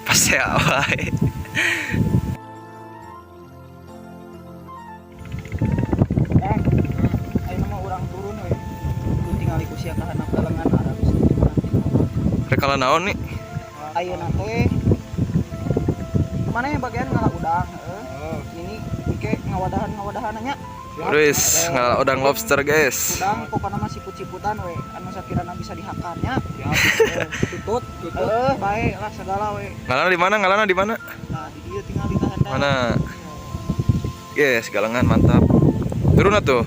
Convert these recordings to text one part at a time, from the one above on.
Pasti awal. Ayo nama orang turun we. Ku tinggal iku sia ka handap kalengan arah bisa. Rekala naon nih? Ayeuna teh mana yang bagian ngalah udang ini ike ngawadahan nya. Wis, udang lobster guys. Udang pokoknya masih siput-siputan we anu sakirana bisa dihakannya. Tutut. Bae lah segala we. Ngalana di mana? Nah, di dieu tinggal di handap. Mana? Yes, galengan mantap. Turun atuh.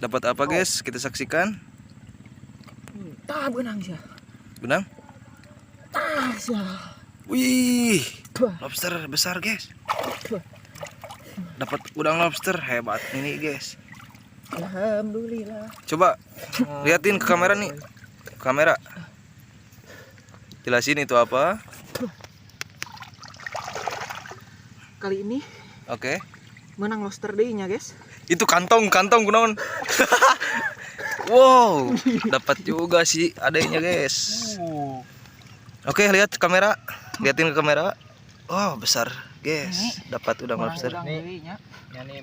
Dapat apa guys? Kita saksikan. Tah beunang sia. Benang? Tah sia. Wih, lobster besar guys. Dapat udang lobster hebat ini guys. Alhamdulillah. Coba liatin ke kamera nih. Kamera. Jelasin itu apa? Kali ini Oke. menang lobster deui nya, guys. Itu kantong kunaon? Wow, dapat juga sih adanya guys. Oke, lihat kamera. Liatin ke kamera. Oh, besar guys. Dapat udang lobster. Nih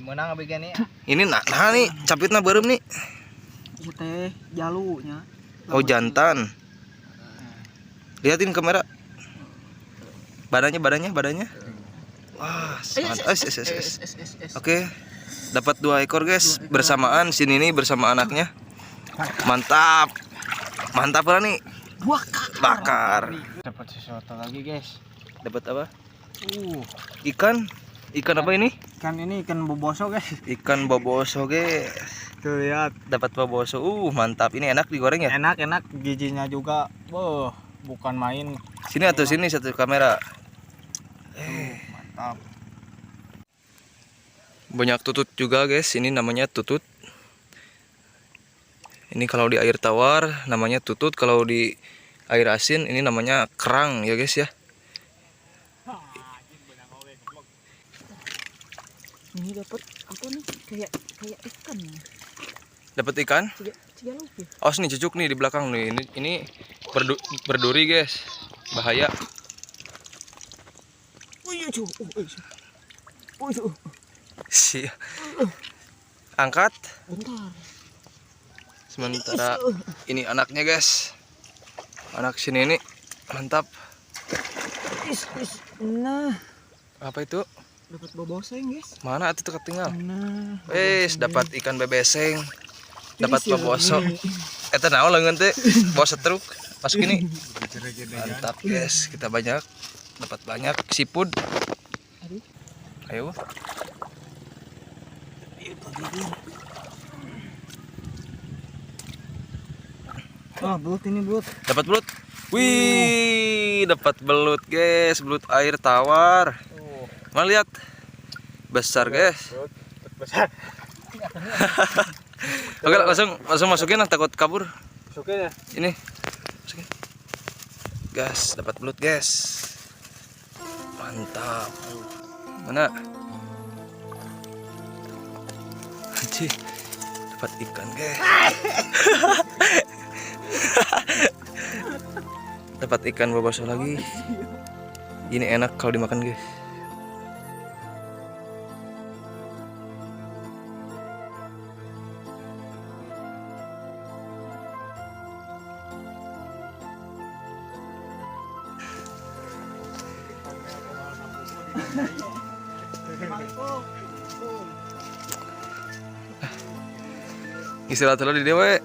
menang abigan nih. Ini nah nih, capitna beureum nih. Ieu teh jalunya. Oh, jantan. Liatin kamera. Badannya. Wah, Oke. Dapat 2 ekor guys, bersamaan sini nih bersama anaknya. Mantap. Mantap lah nih. Bakar. Dapat sesuatu lagi, guys. Dapat apa? Ikan apa ini? Ikan ini ikan boboso, guys. Ikan boboso guys. Tuh lihat. Dapat boboso. Mantap. Ini enak digoreng ya? Enak, gizinya juga. Bukan main. Sini atau sini satu kamera. Mantap. Banyak tutut juga guys. Ini namanya tutut. Ini kalau di air tawar namanya tutut, kalau di air asin ini namanya kerang ya guys ya. Ini dapat apa nih? Kayak ikan. Dapat ikan? Ciga lupa. Oh, sini cucuk nih di belakang nih. Ini berduri guys. Bahaya. Angkat. Bentar. Sementara ini anaknya guys. Anak sini ini mantap. Nah, Apa itu? dapat boboseng, guys. Mana itu ketinggal? Nah, Dapat ikan bebeseng. Dapat boboso. Eta naon leungeun teh? Bawa setruk. Masuk ini. Mantap guys, kita dapat banyak siput. Ayo. Belut ini, belut. Dapat belut. Wih, dapat belut guys, belut air tawar. Mau lihat? Besar guys. Besar. Oke, langsung masukin lah, takut kabur. Masukin ya. Ini. Masukin. Gas, dapat belut guys. Mantap. Mana? Anjir. Dapat ikan guys. Dapat ikan boboso lagi. Ini enak kalau dimakan guys. Istirahat dulu di dewe.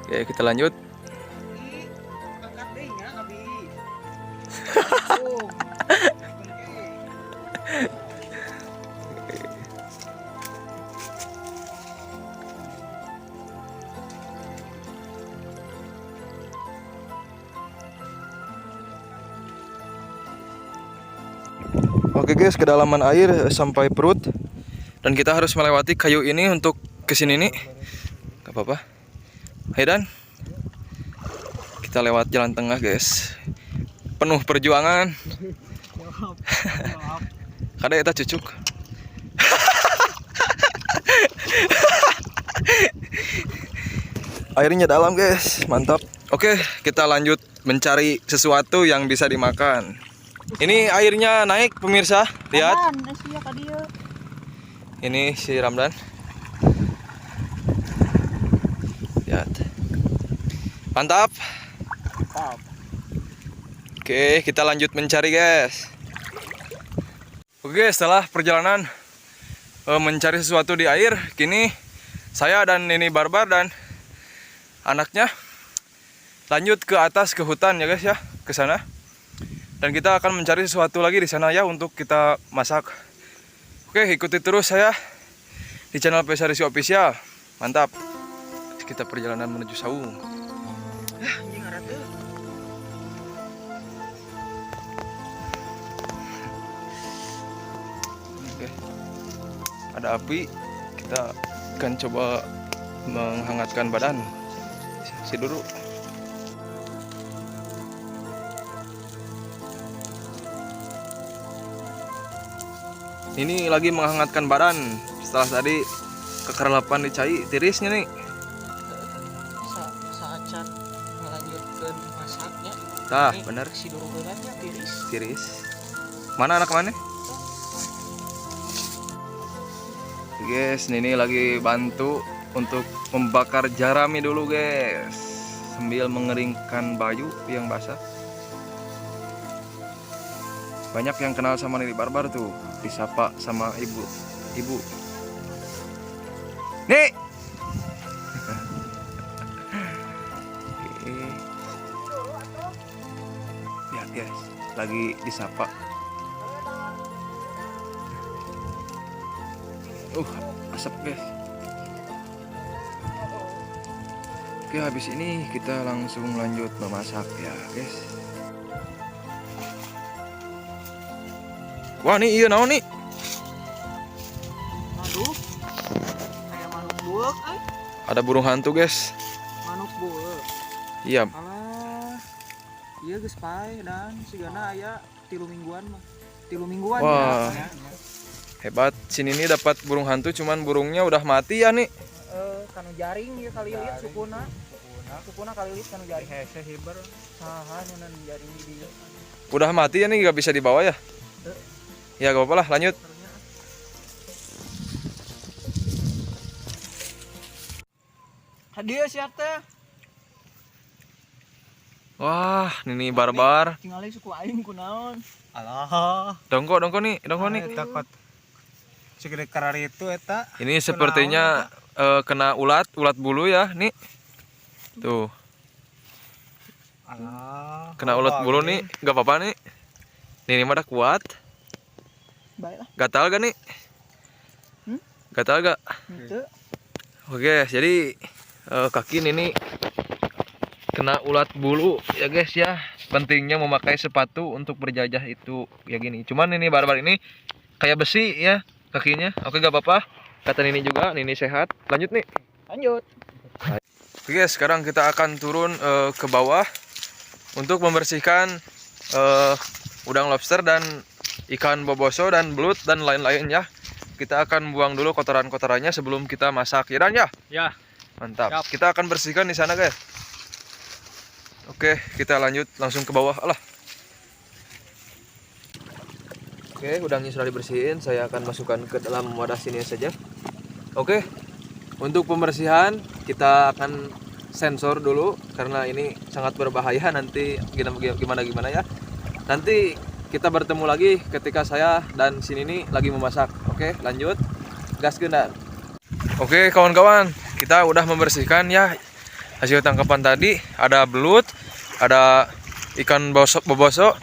Oke, kita lanjut. Oke guys, kedalaman air sampai perut. Dan kita harus melewati kayu ini untuk kesini nih. Gak apa-apa. Ayo Dan. Kita lewat jalan tengah guys. Penuh perjuangan. Kada eta cucuk. Airnya dalam guys, mantap. Oke, kita lanjut mencari sesuatu yang bisa dimakan. Ini airnya naik pemirsa, lihat. Ini si Ramdan. Lihat. Mantap. Oke, kita lanjut mencari guys. Oke, setelah perjalanan mencari sesuatu di air, kini saya dan Nini Barbar dan anaknya lanjut ke atas ke hutan ya guys ya, ke sana. Dan kita akan mencari sesuatu lagi di sana ya untuk kita masak. Oke, ikuti terus saya di channel Pesarisi Official. Mantap. Kita perjalanan menuju Saung. Oke. Ada api, kita akan coba menghangatkan badan. Si dulu. Ini lagi menghangatkan badan setelah tadi kekerelapan di cai tirisnya nih. Saat melanjutkan masaknya. Tah, bener. Si dulu beratnya tiris. Tiris. Mana anak mana? Guys, Nini lagi bantu untuk membakar jarami dulu guys, sambil mengeringkan baju yang basah. Banyak yang kenal sama Nini Barbar tuh, disapa sama ibu. Nih. Lihat guys, lagi disapa. Asap guys. Oke, habis ini kita langsung lanjut memasak ya guys. Wah, nih iya naon nih? Aduh. Kayak manuk buek, Ada burung hantu guys. Manuk buek. Iya. Alah. Iya geus pae dan sigana aya 3 mingguan mah. 3 mingguan Wah. ya. Hebat, sini nih dapat burung hantu, cuman burungnya udah mati ya nih. Kanu jaring ya kali lihat sukuna. Sukuna kali lihat kanu jaring. Hese hiber. Saha nyanan jaring di dieu. Udah mati ya nih, gak bisa dibawa ya. Ya gak apa-apa lah, lanjut. Hadiah siap teh. Wah, Nini Barbar. Tinggalin suku aing kunaon. Alah, Dongko nih. takut segede karari itu eta. Ini sepertinya kena ulat bulu ya, nih. Tuh, Alah, kena ulat bulu nih, gak apa-apa nih. Nini mah udah kuat. Baiklah. Gatal gak nih? Gatal gak? Itu. Oke, jadi kaki Nini kena ulat bulu ya guys ya. Pentingnya memakai sepatu untuk berjajah itu ya gini. Cuman Nini Barbar ini kayak besi ya kakinya. Oke, gak apa-apa. Kata Nini juga, Nini sehat. Lanjut nih. Lanjut. Oke, sekarang kita akan turun ke bawah untuk membersihkan udang lobster dan ikan boboso dan belut dan lain-lain ya. Kita akan buang dulu kotoran-kotorannya sebelum kita masak. Ya Dan ya? Ya. Mantap. Siap. Kita akan bersihkan di sana guys. Oke, kita lanjut langsung ke bawah. Alah. Oke, udangnya sudah dibersihin. Saya akan masukkan ke dalam wadah sini saja. Oke. Untuk pembersihan kita akan sensor dulu karena ini sangat berbahaya nanti gimana ya. Nanti kita bertemu lagi ketika saya dan si Nini lagi memasak. Oke, lanjut. Gaskeun Dan. Oke, kawan-kawan, kita udah membersihkan ya hasil tangkapan tadi. Ada belut, ada ikan boboso,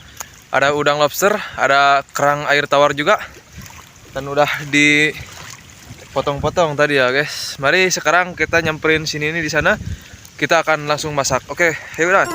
ada udang lobster, ada kerang air tawar juga. Dan udah dipotong-potong tadi ya, guys. Mari sekarang kita nyamperin sini nih di sana. Kita akan langsung masak. Oke, ayo Dan.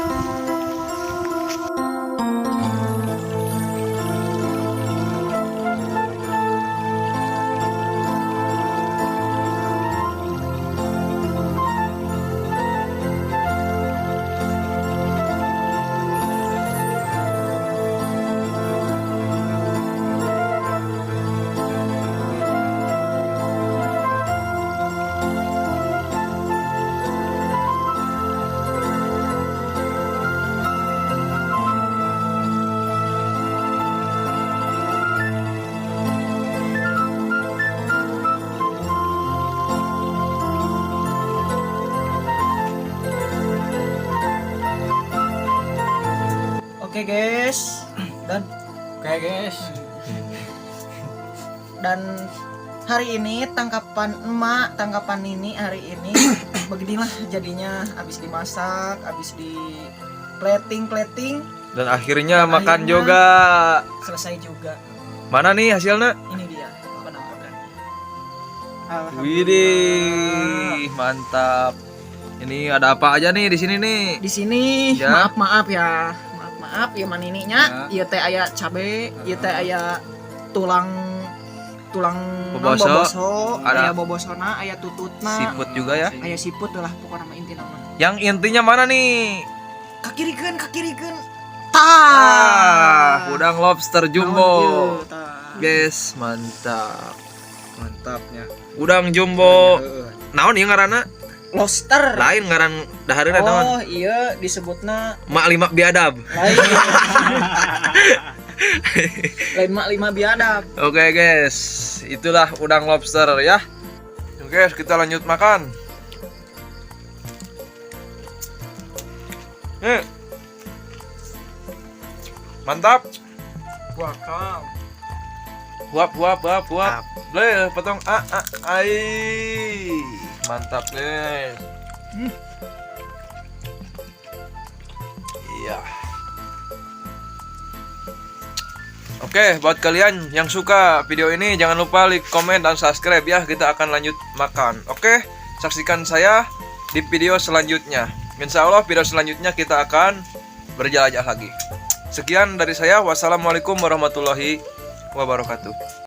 Oke guys, dan hari ini tangkapan ini hari ini beginilah jadinya, habis dimasak, habis di plating Dan akhirnya Dan makan akhirnya- juga. selesai juga. Mana nih hasilnya? Ini dia penampakan. Alhamdulillah. Widih, mantap. Ini ada apa aja nih di sini nih? Di sini Ya. maaf ya ya manininya ieu teh aya cabe, ieu teh aya tulang Boboso. boboso, Ada- aya bobosona, aya tututna, Siput juga ya. aya siput lah pokoknya nama inti nama. Yang intinya mana nih? Kakirikeun Udang lobster jumbo. Naon ieu, tah. Guys, mantap. Mantapnya. Udang jumbo. Naon ieu ngaranna? Lobster. Lain ngaran dahareuna naon? Oh iya disebutna Mak lima biadab. lain. Lain mak 5 biadab. Oke guys, itulah udang lobster ya. Oke, kita lanjut makan. Mantap. Wakam. Huap. Bleh, potong ai. Mantap, guys. Iya. Oke, buat kalian yang suka video ini jangan lupa like, komen, dan subscribe ya. Kita akan lanjut makan. Oke, saksikan saya di video selanjutnya. Insya Allah video selanjutnya kita akan berjelajah lagi. Sekian dari saya. Wassalamualaikum warahmatullahi wabarakatuh.